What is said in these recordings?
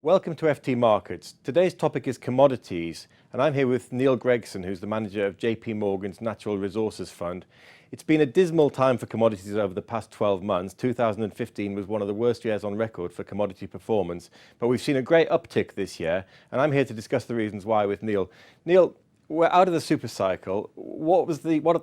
Welcome to FT Markets. Today's topic is commodities, and I'm here with Neil Gregson, who's the manager of JPMorgan's Natural Resources Fund. It's been a dismal time for commodities over the past 12 months. 2015 was one of the worst years on record for commodity performance, but we've seen a great uptick this year, and I'm here to discuss the reasons why with Neil. Neil, we're out of the super cycle. What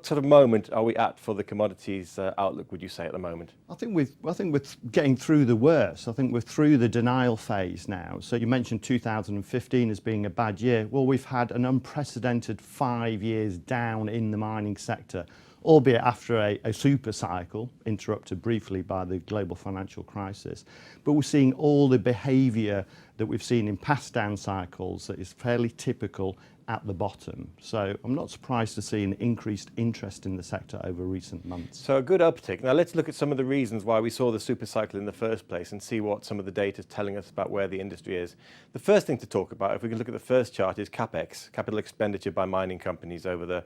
sort of moment are we at for the commodities outlook, would you say, at the moment? I think we're getting through the worst. I think we're through the denial phase now. So you mentioned 2015 as being a bad year. Well, we've had an unprecedented 5 years down in the mining sector, albeit after a super cycle, interrupted briefly by the global financial crisis. But we're seeing all the behaviour that we've seen in past down cycles that is fairly typical at the bottom. So I'm not surprised to see an increased interest in the sector over recent months. So a good uptick. Now let's look at some of the reasons why we saw the super cycle in the first place and see what some of the data is telling us about where the industry is. The first thing to talk about, if we can look at the first chart, is CapEx, capital expenditure by mining companies over the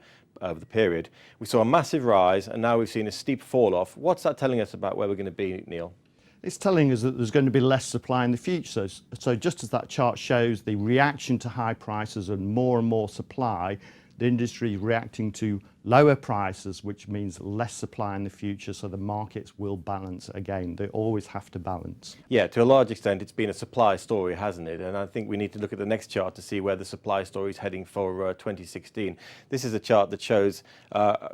period. We saw a massive rise and now we've seen a steep fall off. What's that telling us about where we're going to be, Neil? It's telling us that there's going to be less supply in the future. So just as that chart shows the reaction to high prices and more supply, the industry is reacting to lower prices, which means less supply in the future, so the markets will balance again. They always have to balance. Yeah, to a large extent it's been a supply story, hasn't it? And I think we need to look at the next chart to see where the supply story is heading for 2016. This is a chart that shows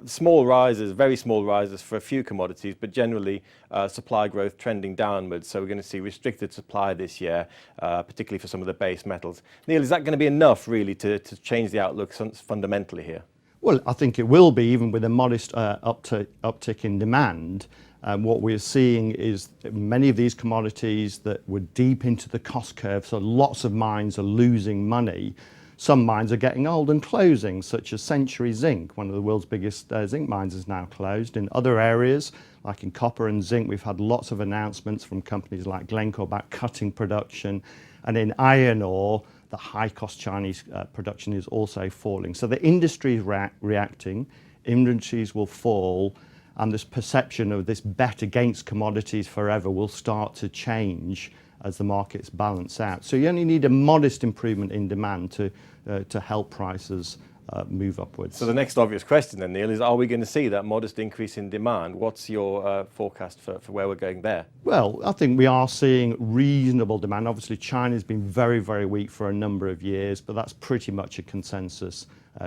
small rises, very small rises for a few commodities, but generally supply growth trending downwards. So we're going to see restricted supply this year, particularly for some of the base metals. Neil, is that going to be enough really to change the outlook fundamentally here? Well, I think it will be, even with a modest uptick in demand. What we're seeing is many of these commodities that were deep into the cost curve, so lots of mines are losing money. Some mines are getting old and closing, such as Century Zinc, one of the world's biggest zinc mines, is now closed. In other areas, like in copper and zinc, we've had lots of announcements from companies like Glencore about cutting production. And in iron ore, the high-cost Chinese production is also falling. So the industry is reacting, inventories will fall, and this perception of this bet against commodities forever will start to change as the markets balance out. So you only need a modest improvement in demand to help prices move upwards. So the next obvious question then, Neil, is are we going to see that modest increase in demand? What's your forecast for where we're going there? Well, I think we are seeing reasonable demand. Obviously, China's been very, very weak for a number of years, but that's pretty much a consensus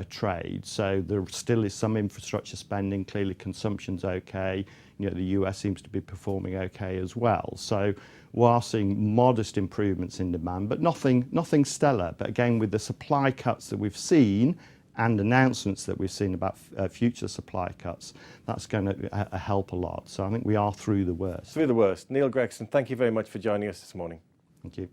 trade. So there still is some infrastructure spending. Clearly, consumption's okay. You know, the US seems to be performing okay as well. So we are seeing modest improvements in demand, but nothing stellar. But again, with the supply cuts that we've seen and announcements that we've seen about future supply cuts, that's going to help a lot. So I think we are through the worst. Through the worst. Neil Gregson, thank you very much for joining us this morning. Thank you.